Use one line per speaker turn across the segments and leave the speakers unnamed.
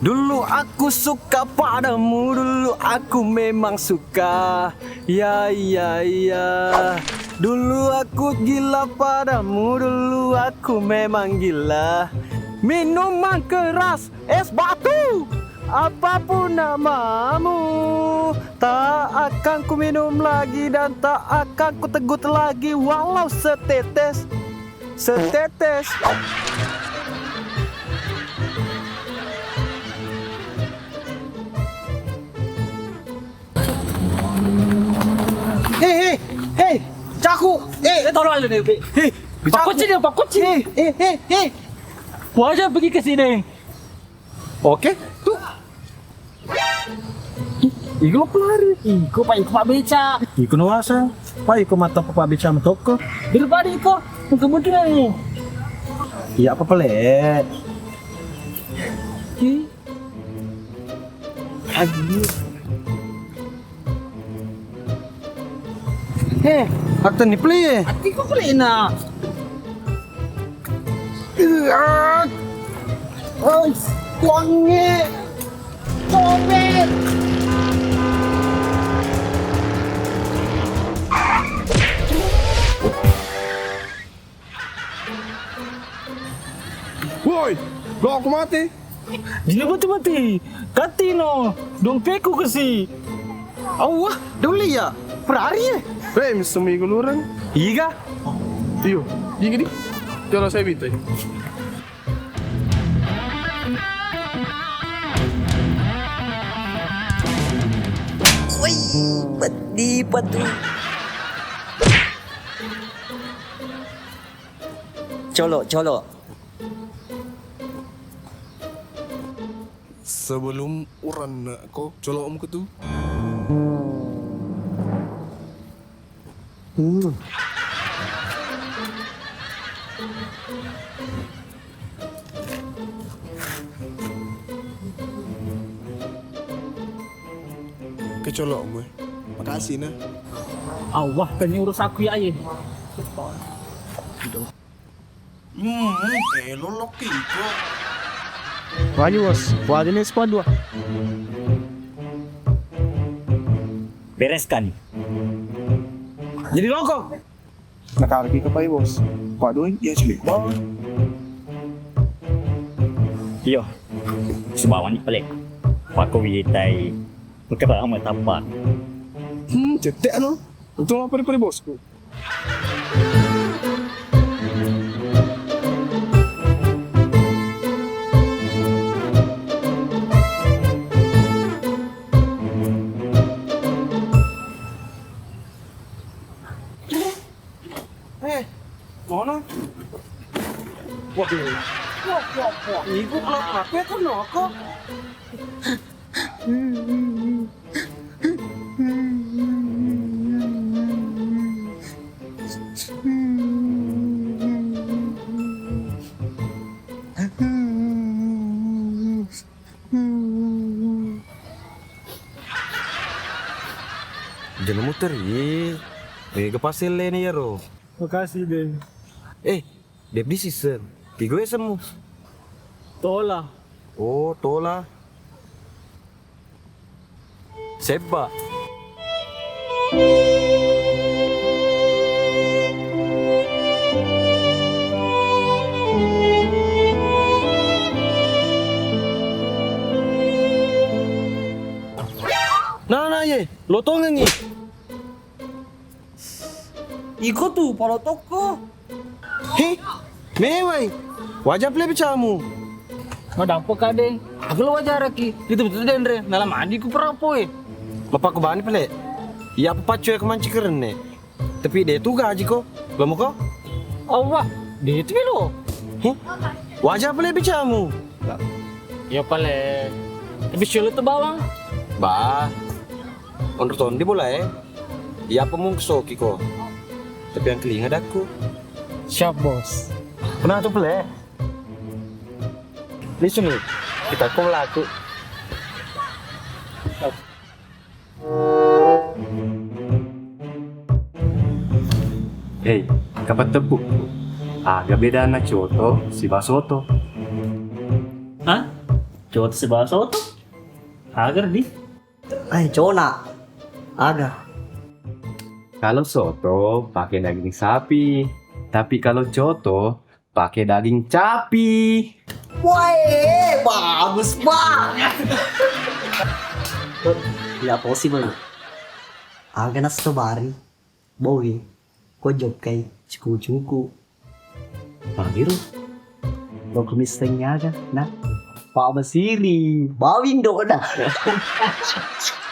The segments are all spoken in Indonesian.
Dulu aku suka padamu, dulu aku memang suka. Ya ya ya. Dulu aku gila padamu, dulu aku memang gila. Minuman keras, es batu, apapun namamu, tak akan ku minum lagi dan tak akan ku tegut lagi walau setetes, setetes. Hei, hei, hei, caku,
Tolong lu nih,
hei,
Pak Kucing ya, Pak Kucing.
hei.
Wajah pergi ke sini.
Oke, tuh.
Iku lo pelari. Iku Pak Beca.
Iku nuasa, pak iku mata papa bicara sama toko.
Daripada iku, kemudian nih.
Iya apa pelet?
Lagi.
Heh, akta ni pelet.
Iku pelina.
Oh, wangi.
Sobek.
Woi, lo aku mati.
Jadi mati-mati. Katino, dompetku kasi.
Awah, dulu ya. Ferrari ya?
Bem, seminggu lurang.
Iya.
Iyo, iya gini. Kalau saya minta.
Peti patu. Colok.
Sebelum uran kok colok om ke tu. Kecolok gue. Makasih nah.
Awah, kan ini urus aku ya,
Lolok iko.
Wani bos, wadi ni squad dua.
Bereskan. Jadi rokok.
Nakariki ka pa bos. Padoy, ya sila.
Iyo, subawan ni pelik. Wako witai, magkabang matapak.
Cete ano? Ito nga pare bos ko.
Mana? Waduh. Wah. Ibu kalau apa kan noko? Jangan muter ye. Mega pasel ni ya ro.
Makasih, Den.
Dep di season. Pigo ya semu.
Tola.
Oh, tola. Seba. Nah ye, lotong ni.
Iko tuh, pala toko.
Hei, mewah. Wajah play bicamu.
Madampo ka, Den. Aku lo wajar aki. Itu betul, Den, Re. Nalam andi ku perapo,
Bapak ko bani play. Ya apa cuy kemanci keren ne. Tapi dia tu gaji ko. Belum ko?
Awah, di itu lo.
Wajah play bicamu.
Ya pale. Tapi silo tuh bawang.
Bah. Onder tondi boleh. Ya apa mung soki ko. Tapi yang kelinga daku.
Siap, Bos.
Pernah tuh play. Listen nih, kita kau laku.
Hei, kapat tepuk. Agak beda anak Coto, si Basoto.
Hah? Coba si baso tuh? Agar di?
Cona. Ada.
Kalau soto pakai daging sapi, tapi kalau Coto pakai daging capi.
Wah, bagus banget. Ya possible. Aga na sa bari. Boy, ko job kay cuku-cuku. Pagiro. Lo kumisteng niya na. Pamasiri. Bawing do na.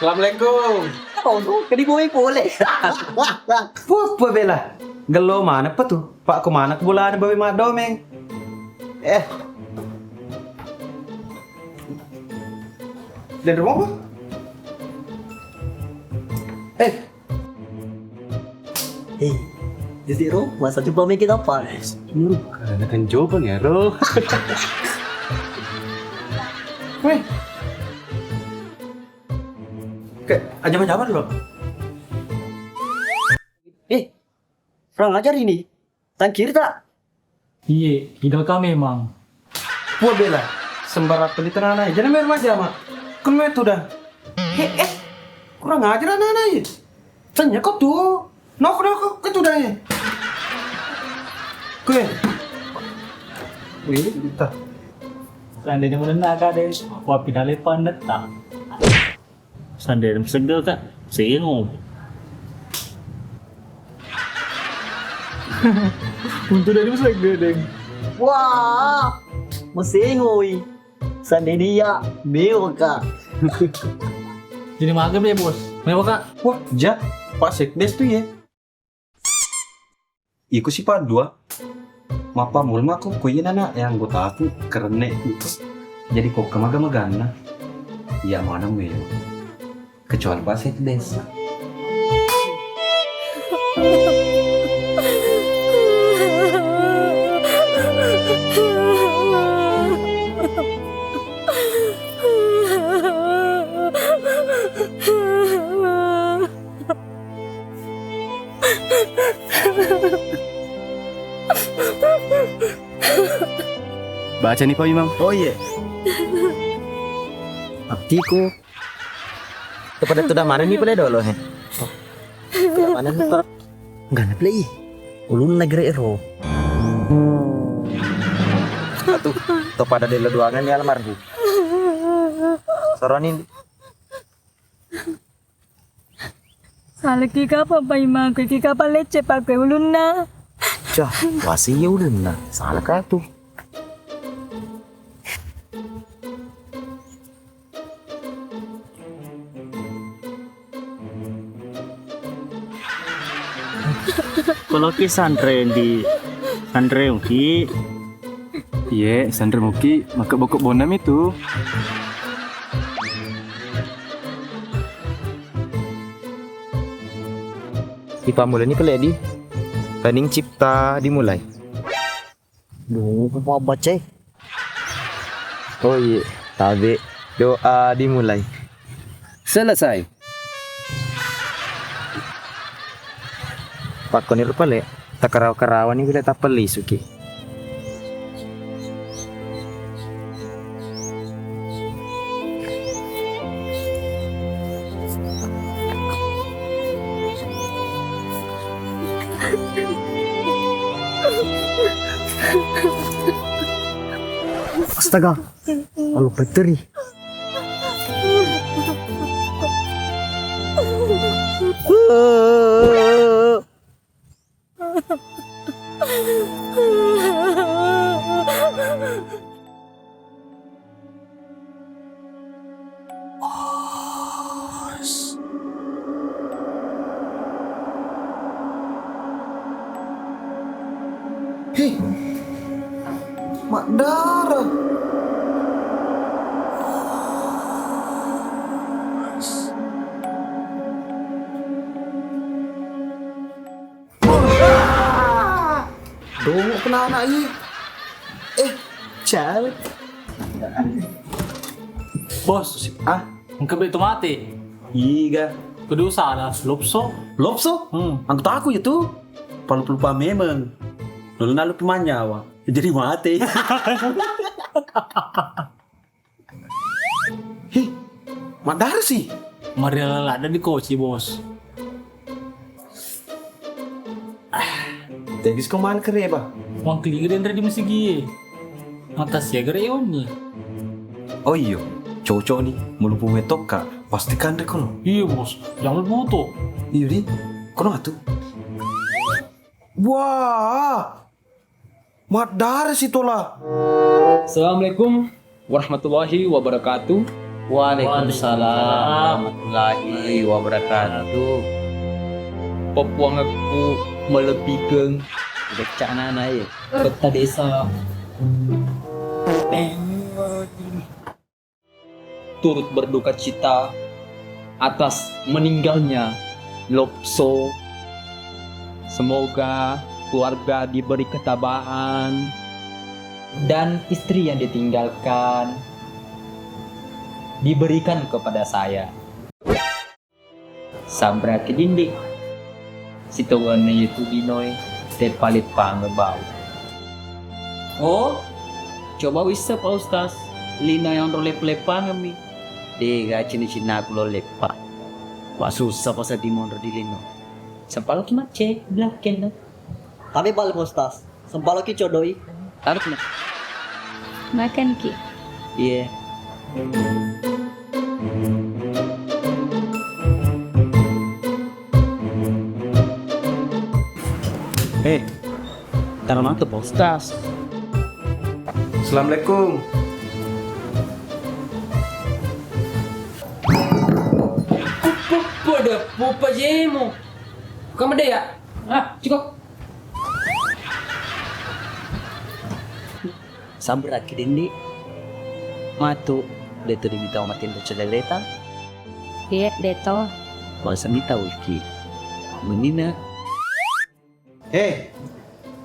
Assalamualaikum.
Oh, no, kadi boy pole.
Apa bela? Gelo mana pa tuh? Pak kemana ke bulan bawi madomeng? Dan rumah apa?
Jadi ro, masa coba main kita apa?
Karena kan jawaban ya, Ro.
Weh. Kayak ajaman-ajaman loh.
Kurang ajar ini. Tangkir tak?
Iya, ide kami emang.
Wah bela. Sembarat pelitaran aja. Jangan main aja mak. Kan main tuh dah. Kurang ajar anak-anak ya. Tanya kau tuh. Nok itu dah ya. Kue. Wih, kita.
Seandainya menena ka deh, wah pinali pandet tak. Seandainya segel tak, singgung.
Untuk dari mas gede.
Wah, masengoy. Sande dia, meo ka.
Jadi makan ya bos. Mewah kak.
Wah, ja. Pak Sekdes tuh ya. Iku sih Pak dua. Mapa mulma kok kuyin anak yang gue tahu kerene itu. Jadi kok kemaga-magana. Ya mana meo. Kecuali Pak Sekdes.
Baca nih Pak Imam.
Oh iya. Abtiku.
Kepada tuh dah mana nih boleh dulu he.
Mana nih Pak? Enggak na play. Ulun nagre-ero.
Tuh pada di leduangan ya almarhum. Soronin.
Salah kika apa paima kika pa leche pa kwe ulun na.
Cah, wasi ya udah nah. Salah kah tuh?
Kalau ki santren di santren ki,
Iya, Sandra Muki, maka bokok bonam itu.
Ipa mulai nih peledi. Planning cipta dimulai.
Duh, apa baca?
Oh iya, tabe doa dimulai. Selesai. Pak konir pale, tak karawan ini bila tak peli suki.
Astaga. Lalu bateri.
Mak darah. Dongok kena anak ini.
Cel.
Bos, engkau itu mati.
Iya.
Kedua salah, lopso.
Lopso?
Hmm.
Aku takut itu. lupa memang. Lalu nalu pemanyawa. Jadi mati. Hih, madar sih.
Marilah ada di koci bos.
Tengis kemana kereba?
Wang kili Dendre di Mesigi. Atas ya gereonnya.
Oh iya, cowok nih melupu metok kak. Pastikan deh kalau.
Iya bos, jangan butuh.
Iya di, kono atuh. Wah, madar sih tola.
Assalamualaikum warahmatullahi wabarakatuh.
Waalaikumsalam warahmatullahi wabarakatuh.
Popuang aku melepihkan
Becanana ya.
peta desa. Turut berduka cita atas meninggalnya Lopso. Semoga keluarga diberi ketabahan dan istri yang ditinggalkan diberikan kepada saya. Sabra kedindi situan itu dinoy terpalit pangebau. Oh, coba wisa Pak Ustaz. Lina yang lep-lepan kami.
Tiga cina-cina aku lo lepa. Wah susah pas di mondor di lino.
Sampalok mace blaken na.
Tapi balik Ustaz. Sempalo ki codoi.
Taruh na.
Makan ki.
Iya.
Taruh na to Pak Ustaz.
Assalamualaikum.
Pada pupa jemo. Kamu deh ya? Ah, cukup.
Sabra kidindi. Matu deto diminta makin berceleleta.
Iya, deto.
Masa minta wiki. Menina.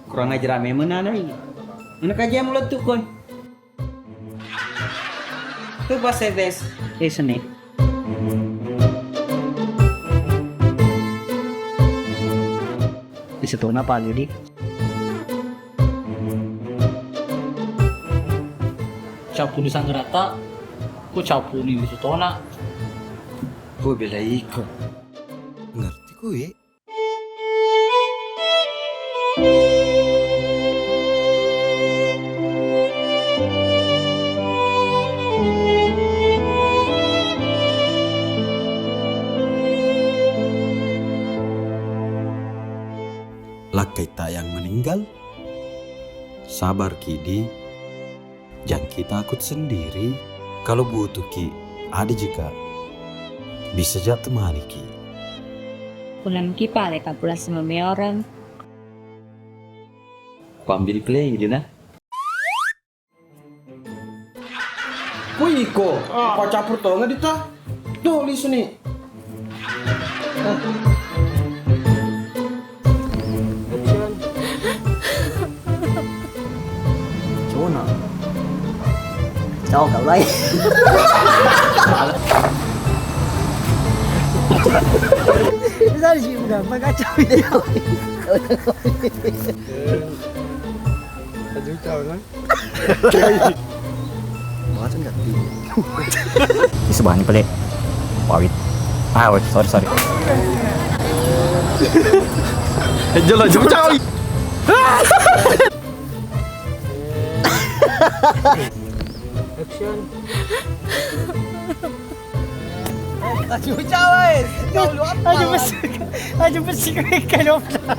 Kurang ajar ame menana ini. Mana kajian mulut tuh koy. Tuh pas sedes.
Seni. Di situ apa lagi?
Capu di Sanggerata. Ku capu di Sutona.
Gue bela ikut.
Ngerti gue. Lakai tak yang meninggal. Sabar Kidi. Jangan kita takut sendiri. Kalau butuh Ki, ada juga. Bisa jatuh temani Ki.
Pulang ki pale ka pulang sama orang.
Ku ambil play gitu nah.
Wih kok, apa campur tau nggak dita? Tuh di sini.
Cuna. Cháu cậu đây. Sao gì mà mấy cái chơi đều. Macam ganti.
Di sebelahnya pelik. Wawit. Wait, sorry.
Jalan jauh jauh.
Aduh, cawai. Kau lu apa? Aduh, bersih. Aduh, bersih. Kau lu apa?